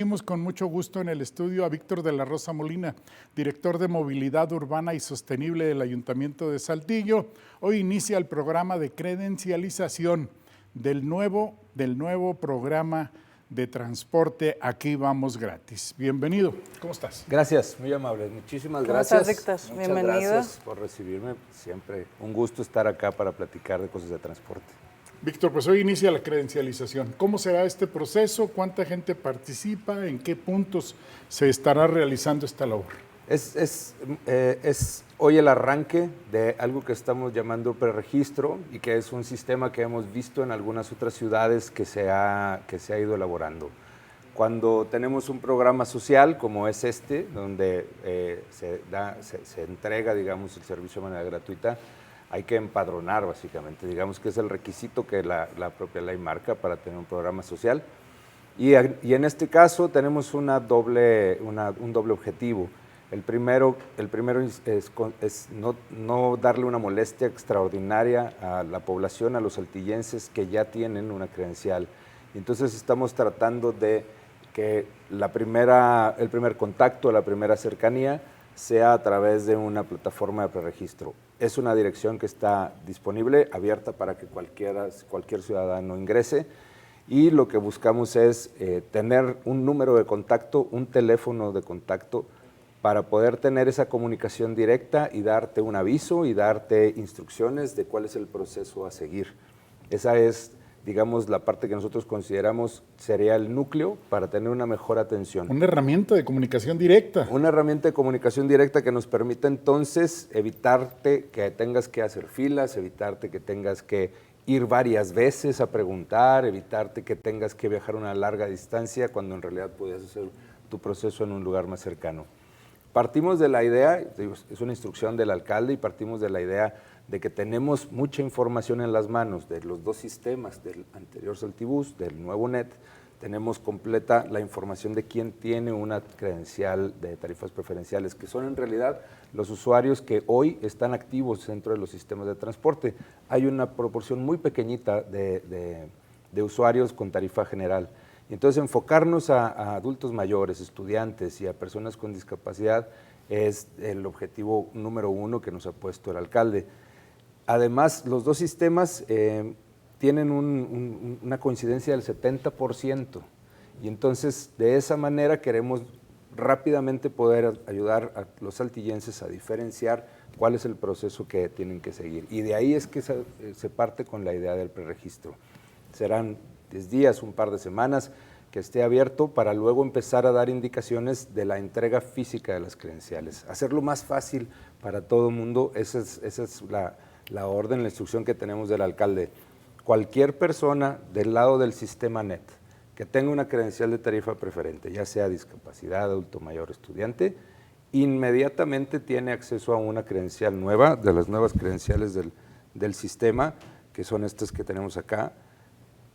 Tenemos con mucho gusto en el estudio a Víctor de la Rosa Molina, director de Movilidad Urbana y Sostenible del Ayuntamiento de Saltillo. Hoy inicia el programa de credencialización del nuevo programa de transporte Aquí Vamos Gratis. Bienvenido, ¿cómo estás? Gracias, muy amable, muchísimas gracias. ¿Cómo estás, Víctor? Muchas Bienvenido. gracias por recibirme, siempre un gusto estar acá para platicar de cosas de transporte. Víctor, pues hoy inicia la credencialización. ¿Cómo será este proceso? ¿Cuánta gente participa? ¿En qué puntos se estará realizando esta labor? Es hoy el arranque de algo que estamos llamando preregistro y que es un sistema que hemos visto en algunas otras ciudades que se ha ido elaborando. Cuando tenemos un programa social como es este, donde se entrega, digamos, el servicio de manera gratuita, hay que empadronar básicamente, digamos que es el requisito que la propia ley marca para tener un programa social. Y en este caso tenemos un doble objetivo. El primero es no darle una molestia extraordinaria a la población, a los saltillenses que ya tienen una credencial. Entonces estamos tratando de que el primer contacto, la primera cercanía, sea a través de una plataforma de preregistro. Es una dirección que está disponible, abierta para que cualquier ciudadano ingrese, y lo que buscamos es tener un número de contacto, un teléfono de contacto, para poder tener esa comunicación directa y darte un aviso y darte instrucciones de cuál es el proceso a seguir. Esa es, digamos, la parte que nosotros consideramos sería el núcleo para tener una mejor atención. Una herramienta de comunicación directa. Una herramienta de comunicación directa que nos permita entonces evitarte que tengas que hacer filas, evitarte que tengas que ir varias veces a preguntar, evitarte que tengas que viajar una larga distancia cuando en realidad puedes hacer tu proceso en un lugar más cercano. Partimos de la idea, es una instrucción del alcalde, y partimos de la idea de que tenemos mucha información en las manos de los dos sistemas, del anterior Saltibús, del nuevo NET. Tenemos completa la información de quién tiene una credencial de tarifas preferenciales, que son en realidad los usuarios que hoy están activos dentro de los sistemas de transporte. Hay una proporción muy pequeñita de usuarios con tarifa general. Entonces, enfocarnos a adultos mayores, estudiantes y a personas con discapacidad es el objetivo número uno que nos ha puesto el alcalde. Además, los dos sistemas tienen una coincidencia del 70%, y entonces de esa manera queremos rápidamente poder ayudar a los saltillenses a diferenciar cuál es el proceso que tienen que seguir. Y de ahí es que se parte con la idea del preregistro. Serán 10 días, un par de semanas, que esté abierto para luego empezar a dar indicaciones de la entrega física de las credenciales. Hacerlo más fácil para todo el mundo, esa es la orden, la instrucción que tenemos del alcalde. Cualquier persona del lado del sistema NET que tenga una credencial de tarifa preferente, ya sea discapacidad, adulto mayor, estudiante, inmediatamente tiene acceso a una credencial nueva, de las nuevas credenciales del sistema, que son estas que tenemos acá,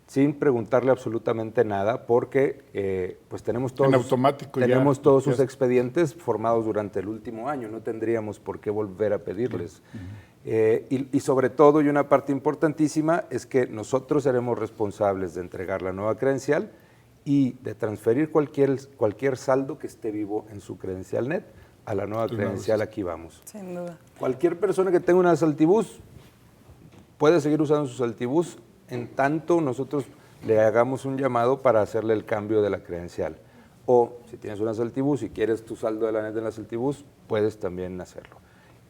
sin preguntarle absolutamente nada, porque pues tenemos todos sus expedientes formados durante el último año, no tendríamos por qué volver a pedirles. Y sobre todo, y una parte importantísima, es que nosotros seremos responsables de entregar la nueva credencial y de transferir cualquier saldo que esté vivo en su credencial NET a la nueva credencial Aquí Vamos. Sin duda. Cualquier persona que tenga una Saltibús puede seguir usando su Saltibús en tanto nosotros le hagamos un llamado para hacerle el cambio de la credencial. O si tienes una Saltibús y quieres tu saldo de la NET en la Saltibús, puedes también hacerlo.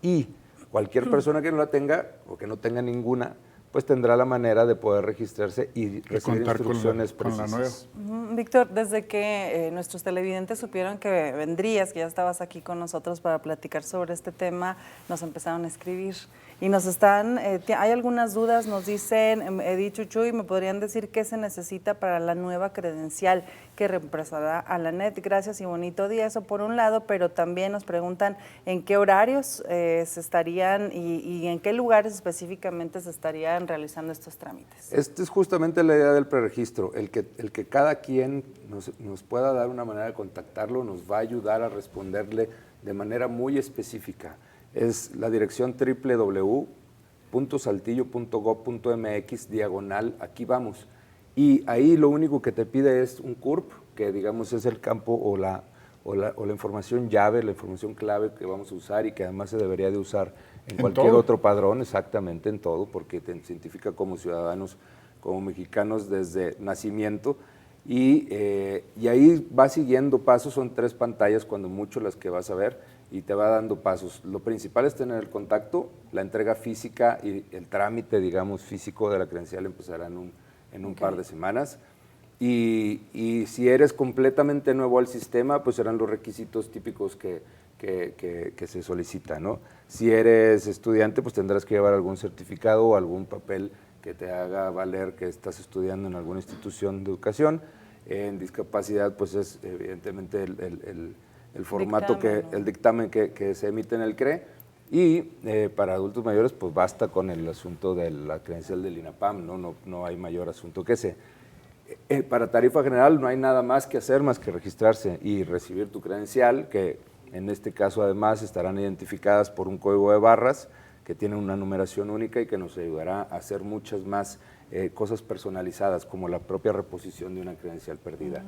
Y cualquier persona que no la tenga o que no tenga ninguna, pues tendrá la manera de poder registrarse y recibir instrucciones precisas. Víctor, desde que nuestros televidentes supieron que vendrías, que ya estabas aquí con nosotros para platicar sobre este tema, nos empezaron a escribir y nos están, hay algunas dudas, nos dicen, Edith Chuchuy, ¿me podrían decir qué se necesita para la nueva credencial que reemplazará a la NET? Gracias y bonito día, eso por un lado, pero también nos preguntan en qué horarios se estarían y en qué lugares específicamente se estarían realizando estos trámites. Esta es justamente la idea del preregistro, el que cada quien nos pueda dar una manera de contactarlo, nos va a ayudar a responderle de manera muy específica. Es la dirección www.saltillo.gov.mx/Aquí Vamos. Y ahí lo único que te pide es un CURP, que digamos es el campo o la información llave, la información clave que vamos a usar y que además se debería de usar en cualquier otro padrón, exactamente en todo, porque te identifica como ciudadanos, como mexicanos desde nacimiento. Y ahí va siguiendo pasos, son 3 pantallas cuando mucho las que vas a ver, y te va dando pasos. Lo principal es tener el contacto, la entrega física y el trámite, digamos, físico de la credencial empezará en un par de semanas. Y si eres completamente nuevo al sistema, pues serán los requisitos típicos que se solicitan, ¿no? Si eres estudiante, pues tendrás que llevar algún certificado o algún papel que te haga valer que estás estudiando en alguna institución de educación. En discapacidad, pues es evidentemente el formato, el dictamen que se emite en el CRE. Y para adultos mayores, pues basta con el asunto de la credencial del INAPAM, no hay mayor asunto que ese. Para tarifa general no hay nada más que hacer más que registrarse y recibir tu credencial, que en este caso además estarán identificadas por un código de barras que tiene una numeración única y que nos ayudará a hacer muchas más cosas personalizadas, como la propia reposición de una credencial perdida.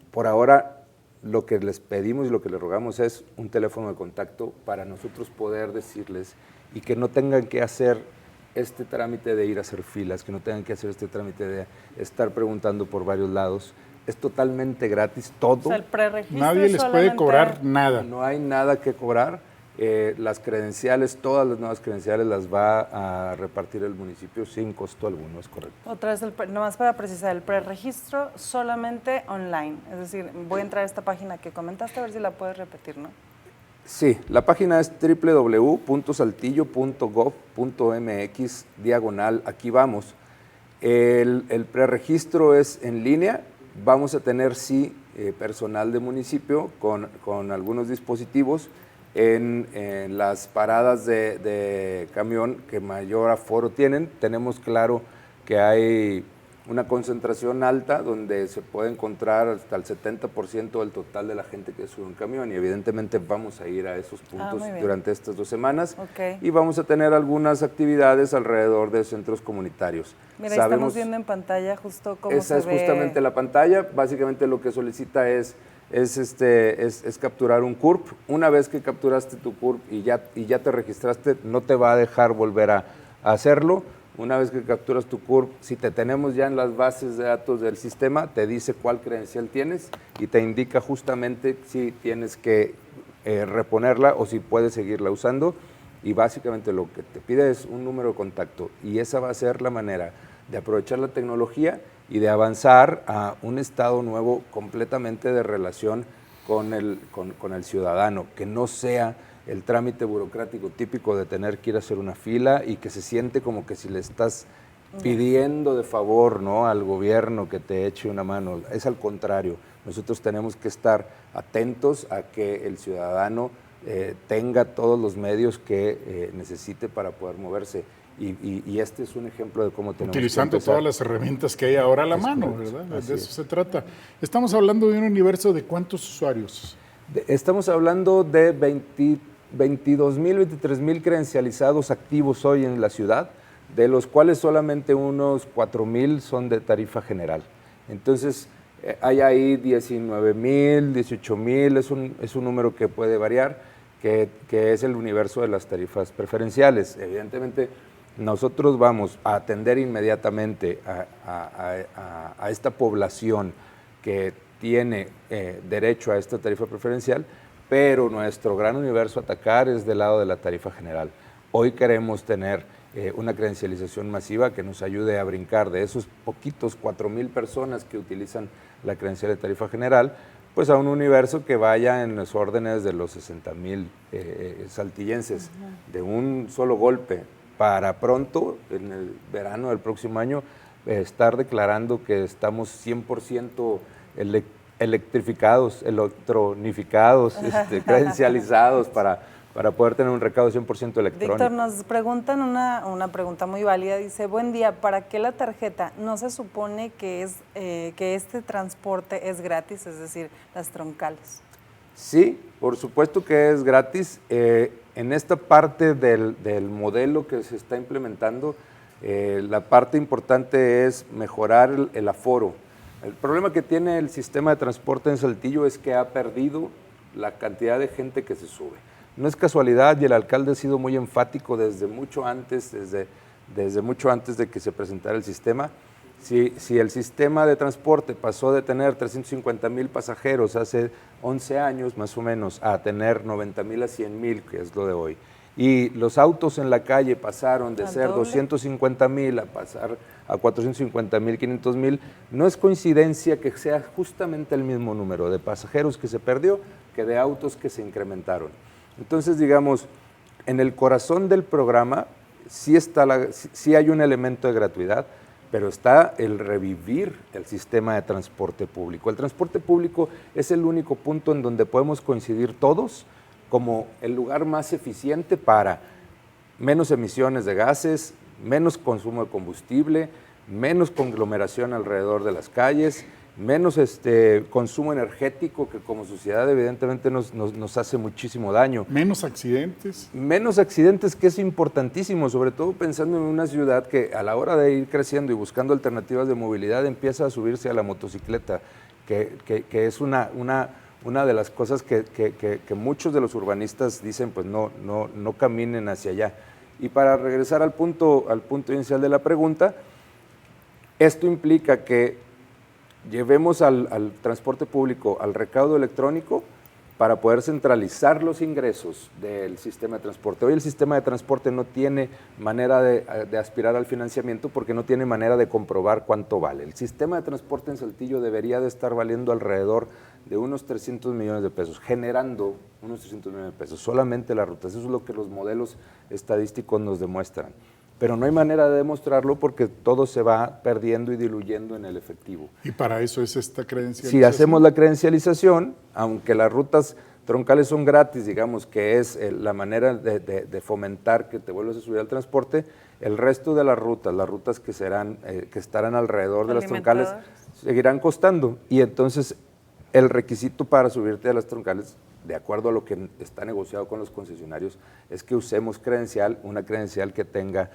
Por ahora, lo que les pedimos y lo que les rogamos es un teléfono de contacto para nosotros poder decirles y que no tengan que hacer este trámite de ir a hacer filas, que no tengan que hacer este trámite de estar preguntando por varios lados. Es totalmente gratis todo. O sea, el preregistro nadie les puede cobrar nada. No hay nada que cobrar. Las credenciales, todas las nuevas credenciales las va a repartir el municipio sin costo alguno, es correcto. Otra vez, nomás para precisar, el preregistro solamente online. Es decir, voy a entrar a esta página que comentaste, a ver si la puedes repetir, ¿no? Sí, la página es www.saltillo.gov.mx/aquí vamos. El preregistro es en línea. Vamos a tener, sí, personal de municipio con algunos dispositivos en las paradas de camión que mayor aforo tienen. Tenemos claro que hay una concentración alta donde se puede encontrar hasta el 70% del total de la gente que sube un camión, y evidentemente vamos a ir a esos puntos durante estas 2 semanas. Y vamos a tener algunas actividades alrededor de centros comunitarios. Mira, estamos viendo en pantalla justo cómo esa es justamente la pantalla. Básicamente lo que solicita es capturar un CURP. Una vez que capturaste tu CURP y ya te registraste, no te va a dejar volver a hacerlo. Una vez que capturas tu CURP, si te tenemos ya en las bases de datos del sistema, te dice cuál credencial tienes y te indica justamente si tienes que reponerla o si puedes seguirla usando. Y básicamente lo que te pide es un número de contacto, y esa va a ser la manera de aprovechar la tecnología y de avanzar a un estado nuevo completamente de relación con el ciudadano, que no sea el trámite burocrático típico de tener que ir a hacer una fila y que se siente como que si le estás pidiendo de favor, ¿no?, al gobierno que te eche una mano. Es al contrario, nosotros tenemos que estar atentos a que el ciudadano tenga todos los medios que necesite para poder moverse. Y este es un ejemplo de cómo tenemos utilizando todas las herramientas que hay ahora a la mano, ¿verdad? De eso se trata. Estamos hablando de un universo de ¿cuántos usuarios? Estamos hablando de 22,000, 23,000 credencializados activos hoy en la ciudad, de los cuales solamente unos 4,000 son de tarifa general. Entonces, hay ahí 19,000, 18,000, es un número que puede variar, que es el universo de las tarifas preferenciales. Evidentemente, nosotros vamos a atender inmediatamente a esta población que tiene derecho a esta tarifa preferencial, pero nuestro gran universo a atacar es del lado de la tarifa general. Hoy queremos tener una credencialización masiva que nos ayude a brincar de esos poquitos 4,000 personas que utilizan la credencial de tarifa general, pues a un universo que vaya en los órdenes de los 60,000 saltillenses, de un solo golpe, para pronto, en el verano del próximo año, estar declarando que estamos 100% electronificados, credencializados para poder tener un recaudo 100% electrónico. Víctor, nos preguntan una pregunta muy válida. Dice, buen día, ¿para qué la tarjeta? ¿No se supone que este transporte es gratis, es decir, las troncales? Sí, por supuesto que es gratis. En esta parte del modelo que se está implementando, la parte importante es mejorar el aforo. El problema que tiene el sistema de transporte en Saltillo es que ha perdido la cantidad de gente que se sube. No es casualidad y el alcalde ha sido muy enfático desde mucho antes, desde mucho antes de que se presentara el sistema. Si el sistema de transporte pasó de tener 350,000 pasajeros hace 11 años más o menos a tener 90,000 a 100,000, que es lo de hoy, y los autos en la calle pasaron de ser 250,000 a pasar a 450,000, 500,000, no es coincidencia que sea justamente el mismo número de pasajeros que se perdió que de autos que se incrementaron. Entonces, digamos, en el corazón del programa sí hay un elemento de gratuidad, pero está el revivir el sistema de transporte público. El transporte público es el único punto en donde podemos coincidir todos como el lugar más eficiente para menos emisiones de gases, menos consumo de combustible, menos conglomeración alrededor de las calles, menos consumo energético que como sociedad evidentemente nos hace muchísimo daño. Menos accidentes. Menos accidentes, que es importantísimo, sobre todo pensando en una ciudad que a la hora de ir creciendo y buscando alternativas de movilidad empieza a subirse a la motocicleta, que es una de las cosas que muchos de los urbanistas dicen, pues no caminen hacia allá. Y para regresar al punto inicial de la pregunta, esto implica que llevemos al transporte público al recaudo electrónico para poder centralizar los ingresos del sistema de transporte. Hoy el sistema de transporte no tiene manera de aspirar al financiamiento porque no tiene manera de comprobar cuánto vale. El sistema de transporte en Saltillo debería de estar valiendo alrededor de unos 300 millones de pesos, generando unos 300 millones de pesos, solamente las rutas. Eso es lo que los modelos estadísticos nos demuestran. Pero no hay manera de demostrarlo porque todo se va perdiendo y diluyendo en el efectivo. Y para eso es esta credencialización. Si hacemos la credencialización, aunque las rutas troncales son gratis, digamos que es la manera de fomentar que te vuelvas a subir al transporte, el resto de las rutas que estarán alrededor de las troncales seguirán costando. Y entonces el requisito para subirte a las troncales, de acuerdo a lo que está negociado con los concesionarios, es que usemos una credencial que tenga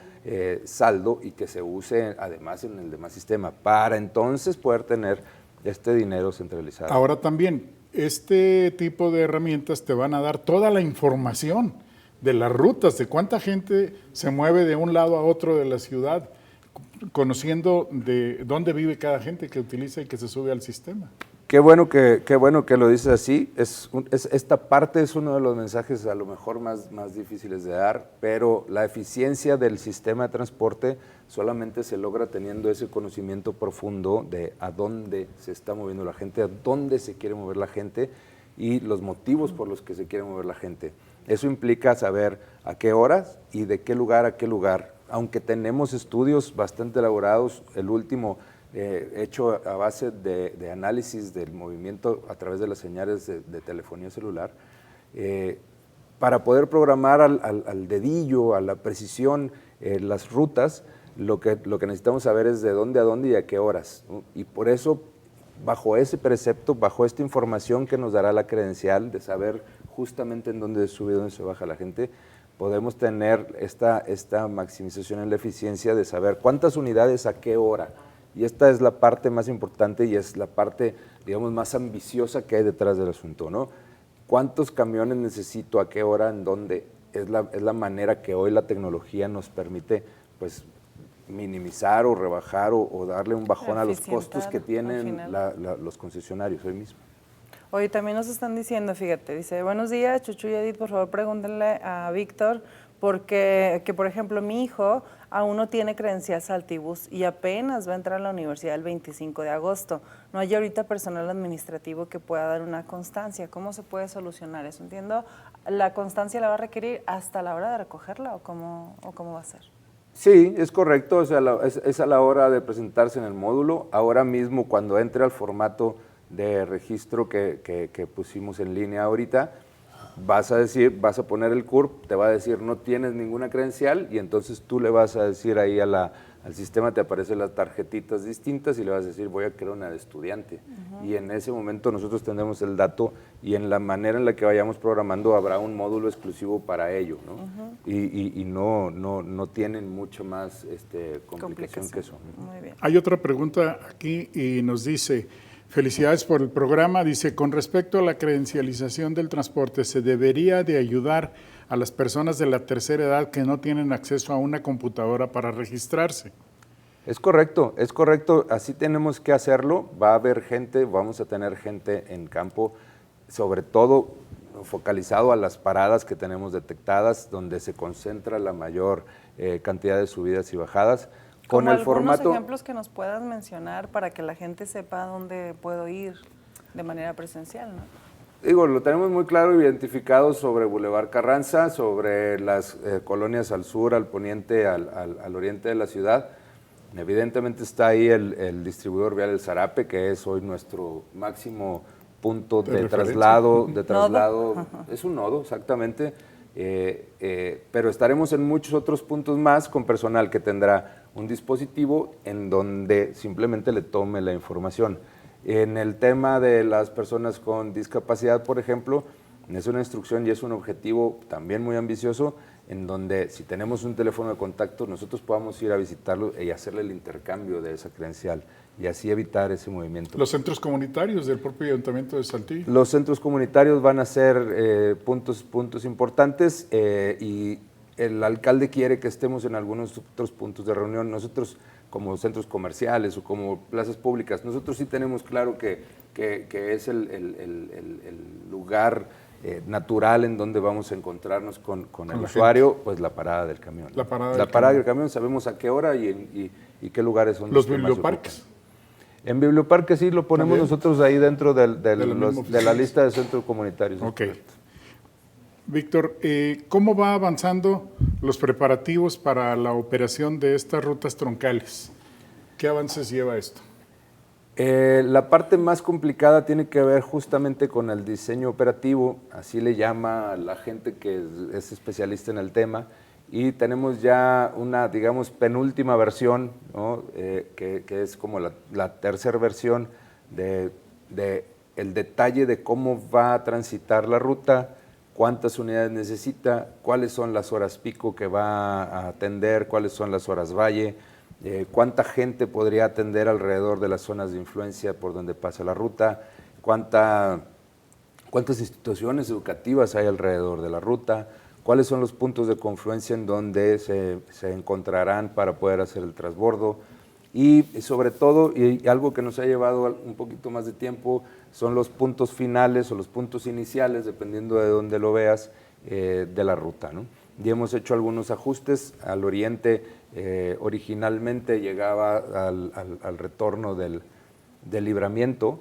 saldo y que se use además en el demás sistema, para entonces poder tener este dinero centralizado. Ahora también, este tipo de herramientas te van a dar toda la información de las rutas, de cuánta gente se mueve de un lado a otro de la ciudad, conociendo de dónde vive cada gente que utiliza y que se sube al sistema. Qué bueno que lo dices así. Esta parte es uno de los mensajes a lo mejor más difíciles de dar, pero la eficiencia del sistema de transporte solamente se logra teniendo ese conocimiento profundo de a dónde se está moviendo la gente, a dónde se quiere mover la gente y los motivos por los que se quiere mover la gente. Eso implica saber a qué horas y de qué lugar a qué lugar. Aunque tenemos estudios bastante elaborados, el último hecho a base de análisis del movimiento a través de las señales de telefonía celular, para poder programar al dedillo, a la precisión, las rutas, lo que necesitamos saber es de dónde a dónde y a qué horas, ¿no? Y por eso, bajo ese precepto, bajo esta información que nos dará la credencial de saber justamente en dónde sube y dónde se baja la gente, podemos tener esta maximización en la eficiencia de saber cuántas unidades a qué hora. Y esta es la parte más importante y es la parte, digamos, más ambiciosa que hay detrás del asunto, ¿no? ¿Cuántos camiones necesito, a qué hora, en dónde? Es la manera que hoy la tecnología nos permite, pues, minimizar o rebajar o darle un bajón a los costos que tienen los concesionarios hoy mismo. Hoy también nos están diciendo, fíjate, dice, buenos días, Chuchu y Edith, por favor pregúntenle a Víctor, porque, por ejemplo, mi hijo aún no tiene credencial Saltibus y apenas va a entrar a la universidad el 25 de agosto. No hay ahorita personal administrativo que pueda dar una constancia. ¿Cómo se puede solucionar eso? Entiendo, ¿la constancia la va a requerir hasta la hora de recogerla o cómo va a ser? Sí, es correcto, o sea, es a la hora de presentarse en el módulo. Ahora mismo, cuando entre al formato de registro que pusimos en línea ahorita, vas a poner el CURP, te va a decir no tienes ninguna credencial y entonces tú le vas a decir ahí a al sistema te aparecen las tarjetitas distintas y le vas a decir, voy a crear una de estudiante. Y en ese momento nosotros tendremos el dato y en la manera en la que vayamos programando habrá un módulo exclusivo para ello, ¿no? Y no tienen mucho más complicación que eso. Muy bien. Hay otra pregunta aquí y nos dice, felicidades por el programa, dice, con respecto a la credencialización del transporte, ¿se debería de ayudar a las personas de la tercera edad que no tienen acceso a una computadora para registrarse? Es correcto, así tenemos que hacerlo, va a haber gente, vamos a tener gente en campo, sobre todo focalizado a las paradas que tenemos detectadas, donde se concentra la mayor cantidad de subidas y bajadas. Con el formato. Algunos ejemplos que nos puedas mencionar para que la gente sepa dónde puedo ir de manera presencial, ¿no? Digo, lo tenemos muy claro identificado sobre Boulevard Carranza, sobre las colonias al sur, al poniente, al oriente de la ciudad. Evidentemente está ahí el distribuidor vial El Zarape, que es hoy nuestro máximo punto de traslado. ¿Nodo? Es un nodo, exactamente. Pero estaremos en muchos otros puntos más con personal que tendrá un dispositivo en donde simplemente le tome la información. En el tema de las personas con discapacidad, por ejemplo, es una instrucción y es un objetivo también muy ambicioso, en donde si tenemos un teléfono de contacto, nosotros podamos ir a visitarlo y hacerle el intercambio de esa credencial y así evitar ese movimiento. Los centros comunitarios del propio Ayuntamiento de Saltillo. Los centros comunitarios van a ser puntos importantes y el alcalde quiere que estemos en algunos otros puntos de reunión. Nosotros, como centros comerciales o como plazas públicas, nosotros sí tenemos claro que es el lugar natural en donde vamos a encontrarnos con el usuario, gente. Pues la parada del camión. La parada del camión, sabemos a qué hora y qué lugares son los biblioparques. En biblioparques sí lo ponemos nosotros ahí dentro de la lista de centros comunitarios. Ok. Víctor, ¿cómo va avanzando los preparativos para la operación de estas rutas troncales? ¿Qué avances lleva esto? La parte más complicada tiene que ver justamente con el diseño operativo, así le llama la gente que es especialista en el tema, y tenemos ya una, digamos, penúltima versión, ¿no? que es como la tercera versión de el detalle de cómo va a transitar la ruta, cuántas unidades necesita, cuáles son las horas pico que va a atender, cuáles son las horas valle, cuánta gente podría atender alrededor de las zonas de influencia por donde pasa la ruta, cuántas instituciones educativas hay alrededor de la ruta, cuáles son los puntos de confluencia en donde se encontrarán para poder hacer el transbordo y sobre todo, y algo que nos ha llevado un poquito más de tiempo, son los puntos finales o los puntos iniciales, dependiendo de dónde lo veas, de la ruta, ¿no? Y hemos hecho algunos ajustes. Al oriente originalmente llegaba al retorno del Libramiento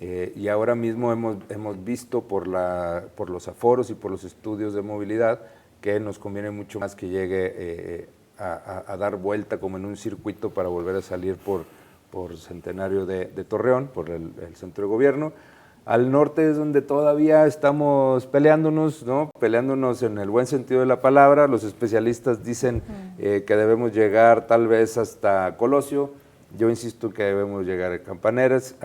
y ahora mismo hemos visto por los aforos y por los estudios de movilidad que nos conviene mucho más que llegue a dar vuelta como en un circuito para volver a salir por Centenario de Torreón, por el centro de gobierno. Al norte es donde todavía estamos peleándonos, ¿no? Peleándonos en el buen sentido de la palabra. Los especialistas dicen que debemos llegar tal vez hasta Colosio. Yo insisto que debemos llegar a Campanares.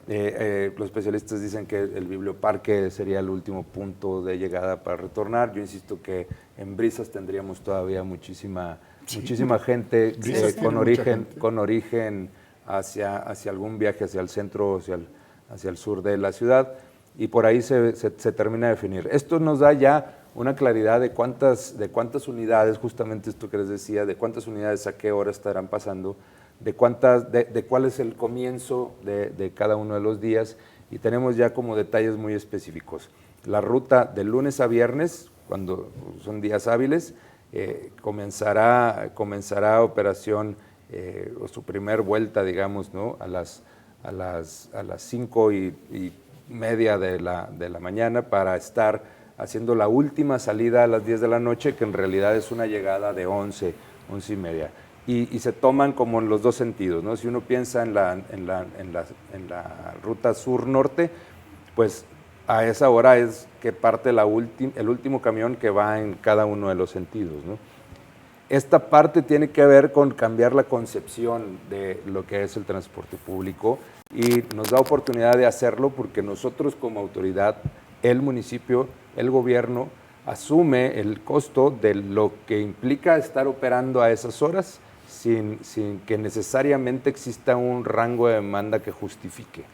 Los especialistas dicen que el biblioparque sería el último punto de llegada para retornar. Yo insisto que en Brisas tendríamos todavía muchísima gente con origen hacia algún viaje hacia el centro, hacia el sur de la ciudad, y por ahí se termina de definir. Esto nos da ya una claridad de cuántas unidades, justamente esto que les decía, de cuántas unidades a qué hora estarán pasando, de cuál es el comienzo de cada uno de los días, y tenemos ya como detalles muy específicos. La ruta de lunes a viernes, cuando son días hábiles, comenzará operación o su primer vuelta, digamos, ¿no? a las 5:30 de la mañana para estar haciendo la última salida a las 10 de la noche, que en realidad es una llegada de 11:30. Y se toman como en los dos sentidos, ¿no? Si uno piensa en la ruta sur-norte, pues a esa hora es que parte el último camión que va en cada uno de los sentidos, ¿no? esta parte tiene que ver con cambiar la concepción de lo que es el transporte público y nos da oportunidad de hacerlo porque nosotros como autoridad, el municipio, el gobierno, asume el costo de lo que implica estar operando a esas horas sin que necesariamente exista un rango de demanda que justifique.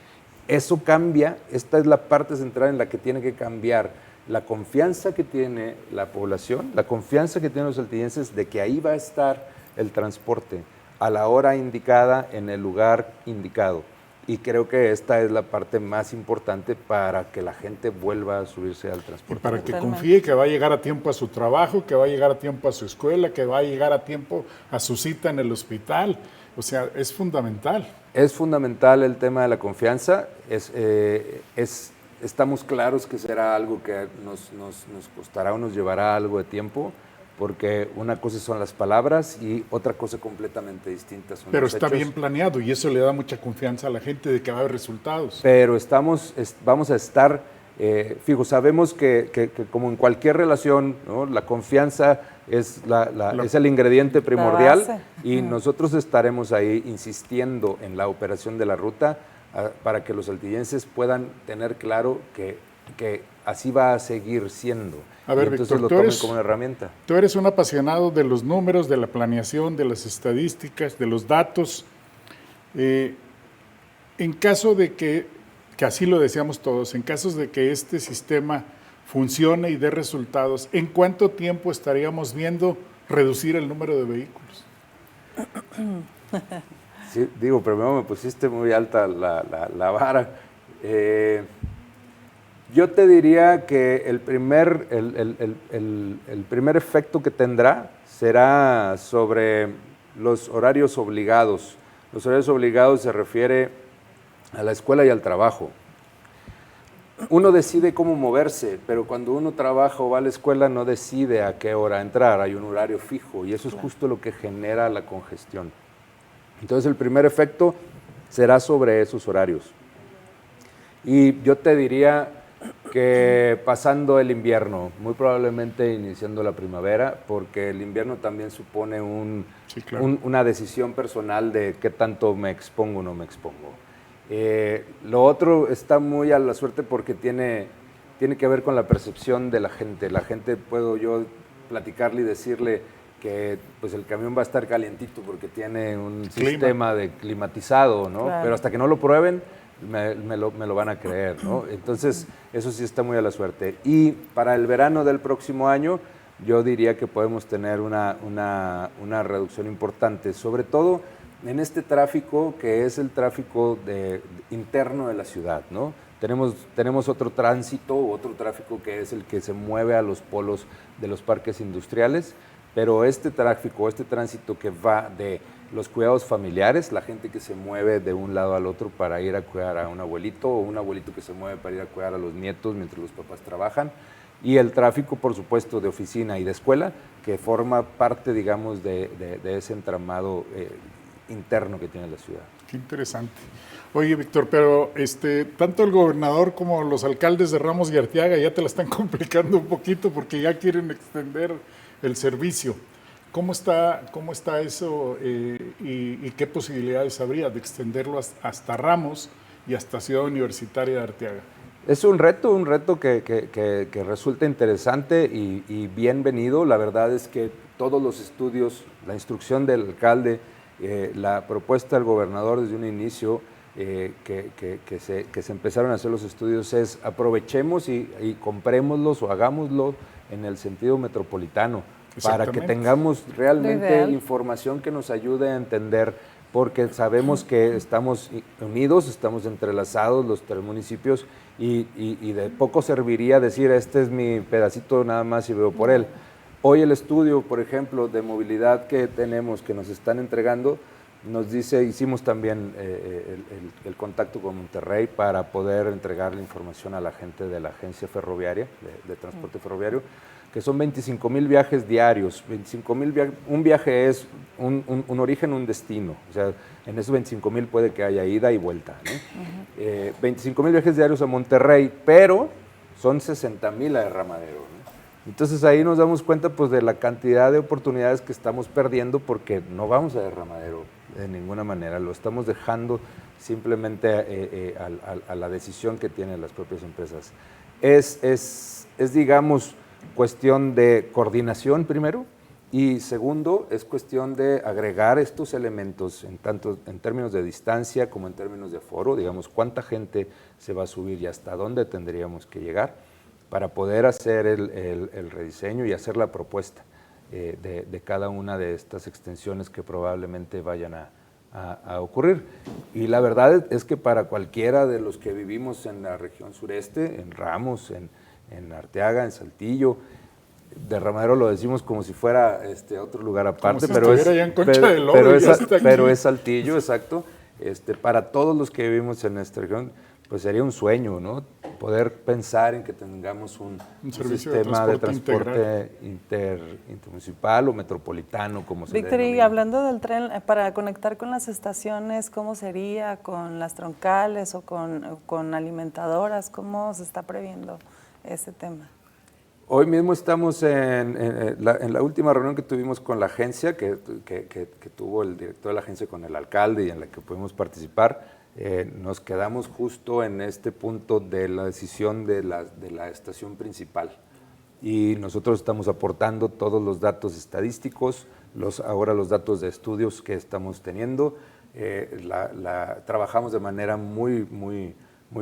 Eso cambia, esta es la parte central en la que tiene que cambiar la confianza que tiene la población, la confianza que tienen los saltillenses de que ahí va a estar el transporte a la hora indicada, en el lugar indicado. Y creo que esta es la parte más importante para que la gente vuelva a subirse al transporte. Y para que Totalmente. confíe que va a llegar a tiempo a su trabajo, que va a llegar a tiempo a su escuela, que va a llegar a tiempo a su cita en el hospital. O sea, es fundamental. Es fundamental el tema de la confianza. Estamos claros que será algo que nos costará o nos llevará algo de tiempo, porque una cosa son las palabras y otra cosa completamente distinta son Pero los está hechos. bien planeado y eso le da mucha confianza a la gente de que va a haber resultados. Pero vamos a estar fijos. Sabemos que como en cualquier relación, ¿no? La confianza es, es el ingrediente primordial base. y nosotros estaremos ahí insistiendo en la operación de la ruta para que los saltillenses puedan tener claro que así va a seguir siendo. A ver, y entonces Víctor, lo tú tomen eres- como una herramienta. Tú eres un apasionado de los números, de la planeación, de las estadísticas, de los datos. En caso de que así lo deseamos todos, en caso de que este sistema funcione y dé resultados, ¿en cuánto tiempo estaríamos viendo reducir el número de vehículos? Sí, digo, primero me pusiste muy alta la vara. Yo te diría que el primer efecto que tendrá será sobre los horarios obligados. Los horarios obligados se refiere a la escuela y al trabajo. Uno decide cómo moverse, pero cuando uno trabaja o va a la escuela no decide a qué hora entrar, hay un horario fijo y eso es justo lo que genera la congestión. Entonces el primer efecto será sobre esos horarios. Y yo te diría que pasando el invierno, muy probablemente iniciando la primavera, porque el invierno también supone Sí, claro. una decisión personal de qué tanto me expongo o no me expongo. Lo otro está muy a la suerte porque tiene que ver con la percepción de la gente. La gente, puedo yo platicarle y decirle que pues el camión va a estar calientito porque tiene un Clima. sistema de climatizado, ¿no? Claro. Pero hasta que no lo prueben, me lo van a creer, ¿no? Entonces, eso sí está muy a la suerte. Y para el verano del próximo año, yo diría que podemos tener una reducción importante, sobre todo en este tráfico que es el tráfico interno de la ciudad, ¿no? Tenemos otro tránsito, otro tráfico que es el que se mueve a los polos de los parques industriales, pero este tráfico, este tránsito que va de los cuidados familiares, la gente que se mueve de un lado al otro para ir a cuidar a un abuelito o un abuelito que se mueve para ir a cuidar a los nietos mientras los papás trabajan, y el tráfico, por supuesto, de oficina y de escuela, que forma parte, digamos, de ese entramado interno que tiene la ciudad. Qué interesante. Oye, Víctor, pero tanto el gobernador como los alcaldes de Ramos y Arteaga ya te la están complicando un poquito porque ya quieren extender el servicio. ¿Cómo está eso y qué posibilidades habría de extenderlo hasta Ramos y hasta Ciudad Universitaria de Arteaga? Es un reto que resulta interesante y bienvenido. La verdad es que todos los estudios, la instrucción del alcalde, la propuesta del gobernador desde un inicio, que se empezaron a hacer los estudios es aprovechemos y comprémoslos o hagámoslo en el sentido metropolitano para que tengamos realmente información que nos ayude a entender, porque sabemos que estamos unidos, estamos entrelazados los tres municipios y de poco serviría decir este es mi pedacito nada más y veo por él. Hoy el estudio, por ejemplo, de movilidad que tenemos, que nos están entregando, nos dice, hicimos también el contacto con Monterrey para poder entregar la información a la gente de la agencia ferroviaria, de transporte ferroviario, que son 25,000 viajes diarios. 25,000 un viaje es un origen, un destino. O sea, en esos 25,000 puede que haya ida y vuelta, ¿no? 25,000 viajes diarios a Monterrey, pero son 60,000 a Derramadero, ¿no? Entonces ahí nos damos cuenta pues de la cantidad de oportunidades que estamos perdiendo porque no vamos a derramadero de ninguna manera, lo estamos dejando simplemente a la decisión que tienen las propias empresas. Es digamos, cuestión de coordinación primero, y segundo, es cuestión de agregar estos elementos, tanto en términos de distancia como en términos de aforo, digamos, cuánta gente se va a subir y hasta dónde tendríamos que llegar para poder hacer el rediseño y hacer la propuesta de cada una de estas extensiones que probablemente vayan a ocurrir. Y la verdad es que para cualquiera de los que vivimos en la región sureste, en Ramos, en Arteaga, en Saltillo, Derramadero lo decimos como si fuera otro lugar aparte, si pero estuviera allá en Concha de Oro y ya está aquí. pero es Saltillo, exacto. Para todos los que vivimos en esta región, pues sería un sueño, ¿no? Poder pensar en que tengamos un sistema de transporte intermunicipal o metropolitano, como se Víctor, denomina. y hablando del tren, para conectar con las estaciones, ¿cómo sería? ¿Con las troncales o con alimentadoras? ¿Cómo se está previendo ese tema? Hoy mismo estamos en la última reunión que tuvimos con la agencia, que tuvo el director de la agencia con el alcalde y en la que pudimos participar. Nos quedamos justo en este punto de la decisión de la estación principal. Y nosotros estamos aportando todos los datos estadísticos, ahora los datos de estudios que estamos teniendo. Trabajamos de manera muy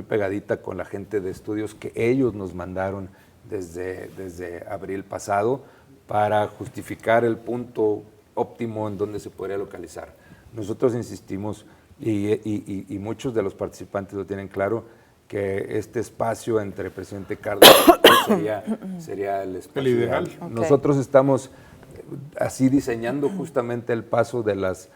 pegadita con la gente de estudios que ellos nos mandaron desde abril pasado para justificar el punto óptimo en donde se podría localizar. Nosotros insistimos, y muchos de los participantes lo tienen claro, que este espacio entre Presidente Cárdenas sería el espacio ideal. Okay. Nosotros estamos así diseñando justamente el paso de las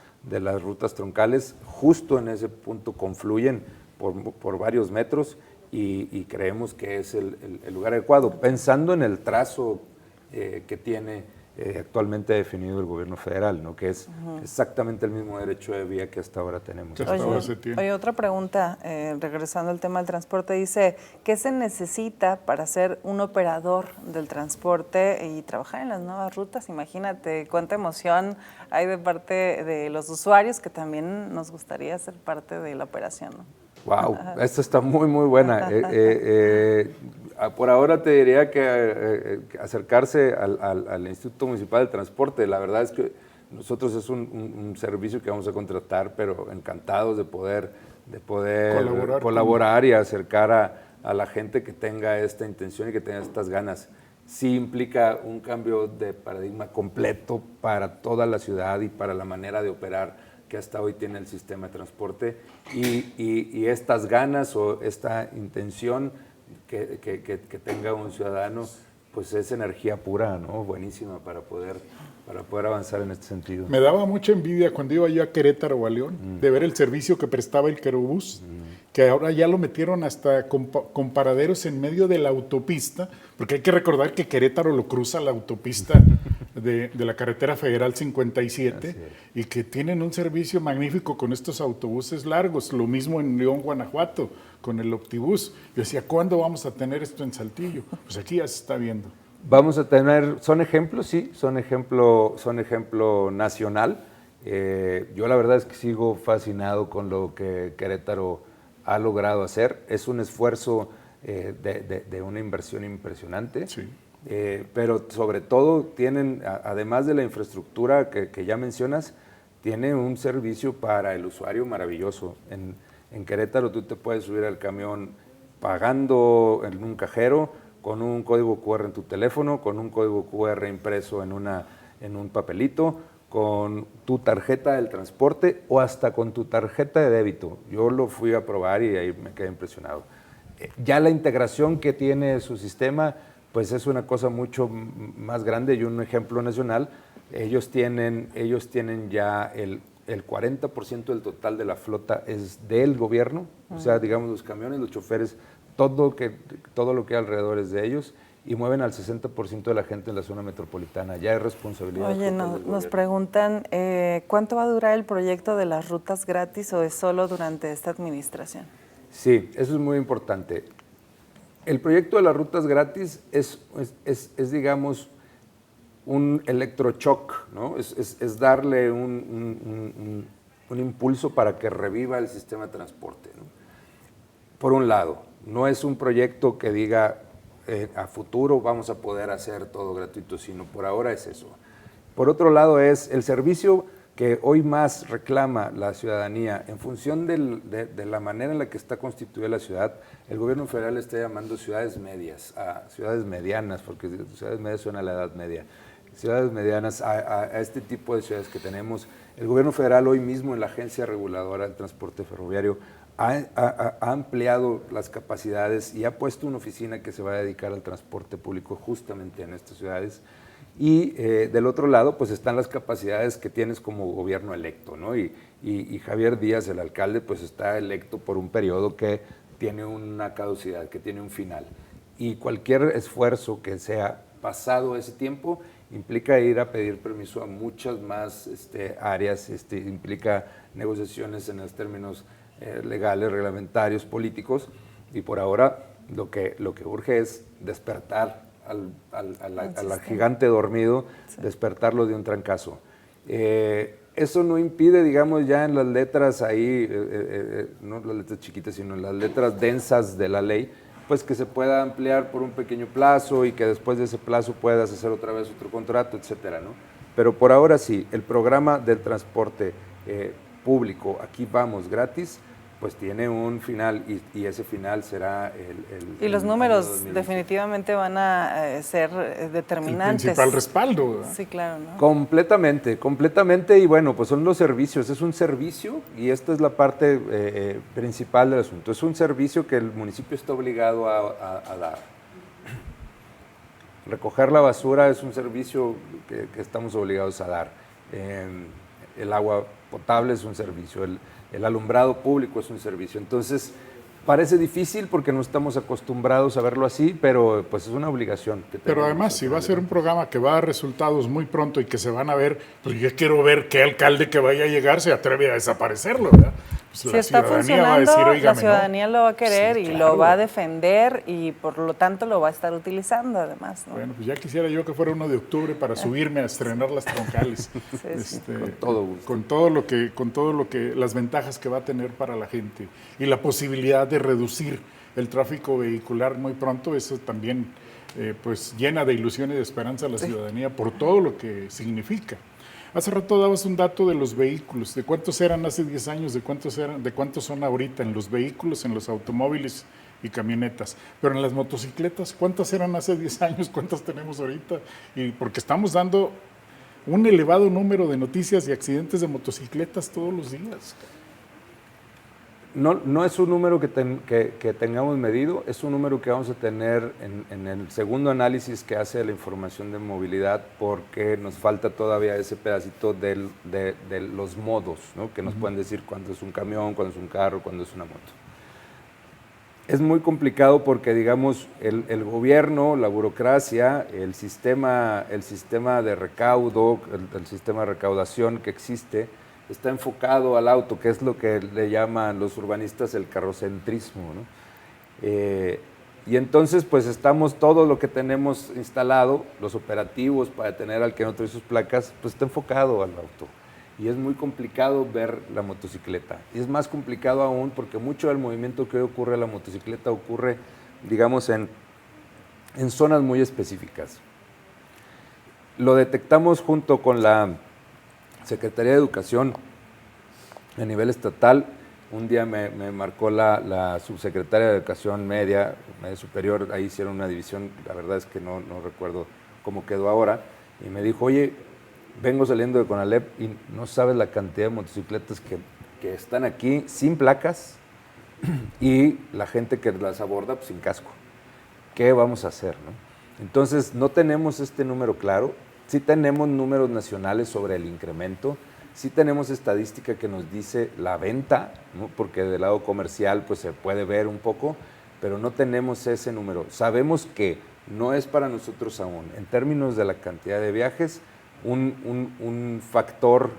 rutas troncales, justo en ese punto confluyen por varios metros, y creemos que es el lugar adecuado, pensando en el trazo que tiene actualmente definido el gobierno federal, ¿no? Que es exactamente el mismo derecho de vía que hasta ahora tenemos. Oye, otra pregunta, regresando al tema del transporte, dice, ¿qué se necesita para ser un operador del transporte y trabajar en las nuevas rutas? Imagínate cuánta emoción hay de parte de los usuarios, que también nos gustaría ser parte de la operación, ¿no? Wow, esta está muy buena. Por ahora te diría que acercarse al Instituto Municipal de Transporte. La verdad es que nosotros es un servicio que vamos a contratar, pero encantados de poder colaborar y acercar a la gente que tenga esta intención y que tenga estas ganas. Sí implica un cambio de paradigma completo para toda la ciudad y para la manera de operar que hasta hoy tiene el sistema de transporte, y estas ganas o esta intención que tenga un ciudadano, pues es energía pura, ¿no? Buenísima para poder avanzar en este sentido. Me daba mucha envidia cuando iba yo a Querétaro o a León de ver el servicio que prestaba el Querobús, que ahora ya lo metieron hasta con paraderos en medio de la autopista, porque hay que recordar que Querétaro lo cruza la autopista de la carretera federal 57, y que tienen un servicio magnífico con estos autobuses largos. Lo mismo en León, Guanajuato, con el Optibús. Yo decía, ¿cuándo vamos a tener esto en Saltillo? Pues aquí ya se está viendo. Vamos a tener, son ejemplos, sí, son ejemplo nacional. Yo la verdad es que sigo fascinado con lo que Querétaro ha logrado hacer. Es un esfuerzo de una inversión impresionante. Sí. Pero sobre todo tienen, además de la infraestructura que ya mencionas, tiene un servicio para el usuario maravilloso. En Querétaro tú te puedes subir al camión pagando en un cajero, con un código QR en tu teléfono, con un código QR impreso en un papelito, con tu tarjeta del transporte o hasta con tu tarjeta de débito. Yo lo fui a probar y ahí me quedé impresionado. Ya la integración que tiene su sistema, pues es una cosa mucho más grande, y un ejemplo nacional. Ellos tienen ya el 40% del total de la flota es del gobierno, o sea, digamos, los camiones, los choferes, todo lo que hay alrededor es de ellos, y mueven al 60% de la gente en la zona metropolitana. Ya es responsabilidad. Oye, nos preguntan, ¿cuánto va a durar el proyecto de las rutas gratis, o es solo durante esta administración? Sí, eso es muy importante. El proyecto de las rutas gratis es digamos, un electrochoc, ¿no? Es darle un impulso para que reviva el sistema de transporte, ¿no? Por un lado, no es un proyecto que diga a futuro vamos a poder hacer todo gratuito, sino por ahora es eso. Por otro lado, es el servicio que hoy más reclama la ciudadanía en función de la manera en la que está constituida la ciudad. El gobierno federal está llamando ciudades medias a ciudades medianas, porque ciudades medias suena a la Edad Media. Ciudades medianas a este tipo de ciudades que tenemos. El gobierno federal hoy mismo en la Agencia Reguladora del Transporte Ferroviario ha ampliado las capacidades y ha puesto una oficina que se va a dedicar al transporte público justamente en estas ciudades. Y del otro lado, pues están las capacidades que tienes como gobierno electo, ¿no? Y Javier Díaz, el alcalde, pues está electo por un periodo que tiene una caducidad, que tiene un final. Y cualquier esfuerzo que sea pasado ese tiempo implica ir a pedir permiso a muchas más áreas, implica negociaciones en los términos legales, reglamentarios, políticos, y por ahora lo que urge es despertar al gigante dormido, sí, despertarlo de un trancazo. Eso no impide, digamos, ya en las letras ahí, no las letras chiquitas, sino en las letras densas de la ley, pues que se pueda ampliar por un pequeño plazo y que después de ese plazo puedas hacer otra vez otro contrato, etcétera, ¿no? Pero por ahora sí, el programa del transporte público, Aquí Vamos Gratis, pues tiene un final y ese final será y los números definitivamente van a ser determinantes. El principal respaldo, ¿verdad? Sí, claro, ¿no? Completamente, y bueno, pues son los servicios, es un servicio y esta es la parte principal del asunto, es un servicio que el municipio está obligado a dar. Recoger la basura es un servicio que estamos obligados a dar, el agua potable es un servicio, el alumbrado público es un servicio. Entonces, parece difícil porque no estamos acostumbrados a verlo así, pero pues es una obligación. Pero además, si va a ser un programa que va a dar resultados muy pronto y que se van a ver, pues yo quiero ver qué alcalde que vaya a llegar se atreve a desaparecerlo, ¿verdad? Pues si está funcionando, la ciudadanía lo va a querer, sí, y claro, lo va a defender y por lo tanto lo va a estar utilizando además, ¿no? Bueno, pues ya quisiera yo que fuera 1 de octubre para subirme a estrenar las troncales. Sí. Con todo gusto. Con todo lo que, las ventajas que va a tener para la gente y la posibilidad de reducir el tráfico vehicular muy pronto, eso también pues llena de ilusión y de esperanza a la ciudadanía por todo lo que significa. Hace rato dabas un dato de los vehículos, de cuántos eran hace 10 años, de cuántos son ahorita en los vehículos, en los automóviles y camionetas. Pero en las motocicletas, ¿cuántas eran hace 10 años? ¿Cuántas tenemos ahorita? Y porque estamos dando un elevado número de noticias y accidentes de motocicletas todos los días. No es un número que tengamos medido, es un número que vamos a tener en el segundo análisis que hace la información de movilidad, porque nos falta todavía ese pedacito de los modos, ¿no? Que nos pueden decir cuándo es un camión, cuándo es un carro, cuándo es una moto. Es muy complicado porque, digamos, el gobierno, la burocracia, el sistema de recaudo, el sistema de recaudación que existe, está enfocado al auto, que es lo que le llaman los urbanistas el carrocentrismo, ¿no? Y entonces, pues estamos, todo lo que tenemos instalado, los operativos para detener al que no trae sus placas, pues está enfocado al auto. Y es muy complicado ver la motocicleta. Y es más complicado aún porque mucho del movimiento que hoy ocurre a la motocicleta ocurre, digamos, en zonas muy específicas. Lo detectamos junto con la Secretaría de Educación a nivel estatal. Un día me marcó la subsecretaria de Educación Media Superior, ahí hicieron una división, la verdad es que no recuerdo cómo quedó ahora, y me dijo, oye, vengo saliendo de Conalep y no sabes la cantidad de motocicletas que están aquí sin placas y la gente que las aborda pues, sin casco. ¿Qué vamos a hacer, no? Entonces, no tenemos este número claro. Sí tenemos números nacionales sobre el incremento, sí tenemos estadística que nos dice la venta, ¿no? Porque del lado comercial pues se puede ver un poco, pero no tenemos ese número. Sabemos que no es para nosotros aún, en términos de la cantidad de viajes, un factor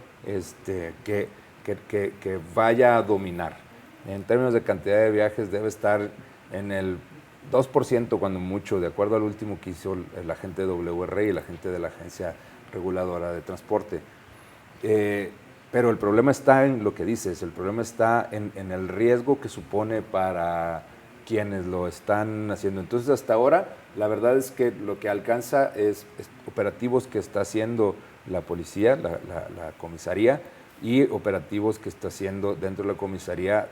que vaya a dominar. En términos de cantidad de viajes debe estar en el 2% cuando mucho, de acuerdo al último que hizo la gente de WRI y la gente de la Agencia Reguladora de Transporte. Pero el problema está en lo que dices, el problema está en el riesgo que supone para quienes lo están haciendo. Entonces, hasta ahora, la verdad es que lo que alcanza es operativos que está haciendo la policía, la comisaría, y operativos que está haciendo dentro de la comisaría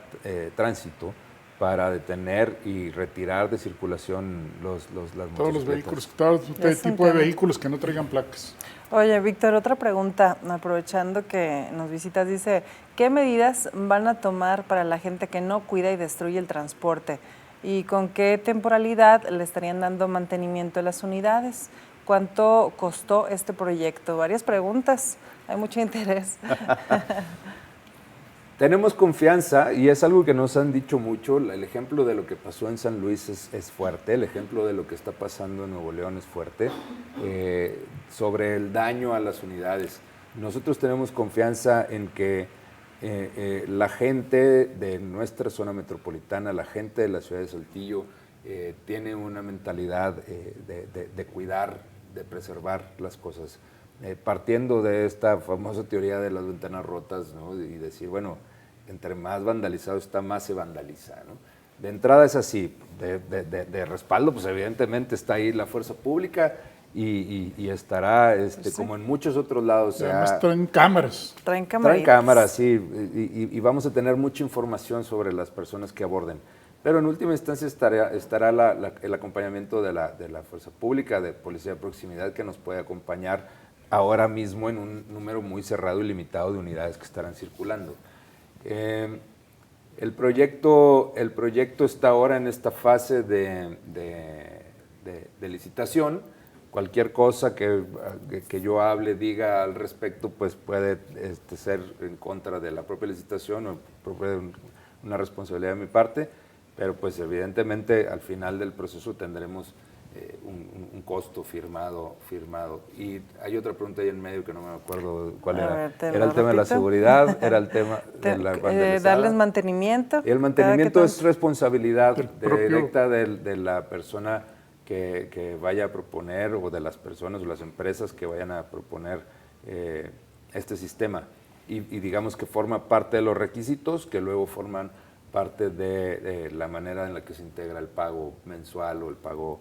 tránsito para detener y retirar de circulación las motocicletas. Todos los vehículos, todo tipo de vehículos que no traigan placas. Oye, Víctor, otra pregunta, aprovechando que nos visitas, dice, ¿qué medidas van a tomar para la gente que no cuida y destruye el transporte? ¿Y con qué temporalidad le estarían dando mantenimiento a las unidades? ¿Cuánto costó este proyecto? Varias preguntas, hay mucho interés. Tenemos confianza y es algo que nos han dicho mucho. El ejemplo de lo que pasó en San Luis es fuerte, el ejemplo de lo que está pasando en Nuevo León es fuerte, sobre el daño a las unidades. Nosotros tenemos confianza en que la gente de nuestra zona metropolitana, la gente de la ciudad de Saltillo, tiene una mentalidad de cuidar, de preservar las cosas. Partiendo de esta famosa teoría de las ventanas rotas, ¿no? Y decir, bueno, entre más vandalizado está, más se vandaliza, ¿no? De entrada es así, de respaldo, pues evidentemente está ahí la fuerza pública y estará, sí, como en muchos otros lados. Además traen cámaras. Traen cámaras, sí, y vamos a tener mucha información sobre las personas que aborden. Pero en última instancia estará el acompañamiento de la fuerza pública, de policía de proximidad, que nos puede acompañar ahora mismo en un número muy cerrado y limitado de unidades que estarán circulando. El proyecto está ahora en esta fase de licitación. Cualquier cosa que yo hable, diga al respecto, pues puede ser en contra de la propia licitación o una responsabilidad de mi parte, pero pues evidentemente al final del proceso tendremos un costo firmado. Y hay otra pregunta ahí en medio que no me acuerdo cuál era. Era el tema de la seguridad, era el tema de la vandalizada. Darles mantenimiento. Y el mantenimiento es responsabilidad directa de la persona que vaya a proponer, o de las personas o las empresas que vayan a proponer este sistema. Y digamos que forma parte de los requisitos que luego forman parte de la manera en la que se integra el pago mensual o el pago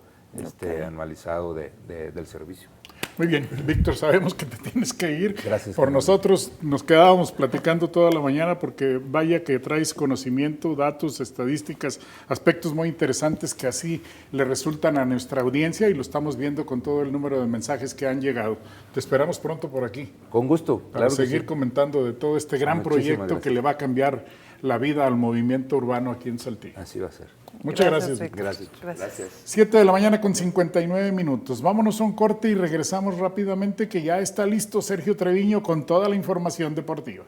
anualizado del servicio. Muy bien, Víctor, sabemos que te tienes que ir. Gracias. Por nosotros nos quedábamos platicando toda la mañana porque vaya que traes conocimiento, datos, estadísticas, aspectos muy interesantes que así le resultan a nuestra audiencia y lo estamos viendo con todo el número de mensajes que han llegado. Te esperamos pronto por aquí. Con gusto. Para claro seguir comentando de todo este gran proyecto que le va a cambiar la vida al movimiento urbano aquí en Saltillo. Así va a ser. Muchas gracias. Gracias. 7 de la mañana con 59 minutos. Vámonos a un corte y regresamos rápidamente que ya está listo Sergio Treviño con toda la información deportiva.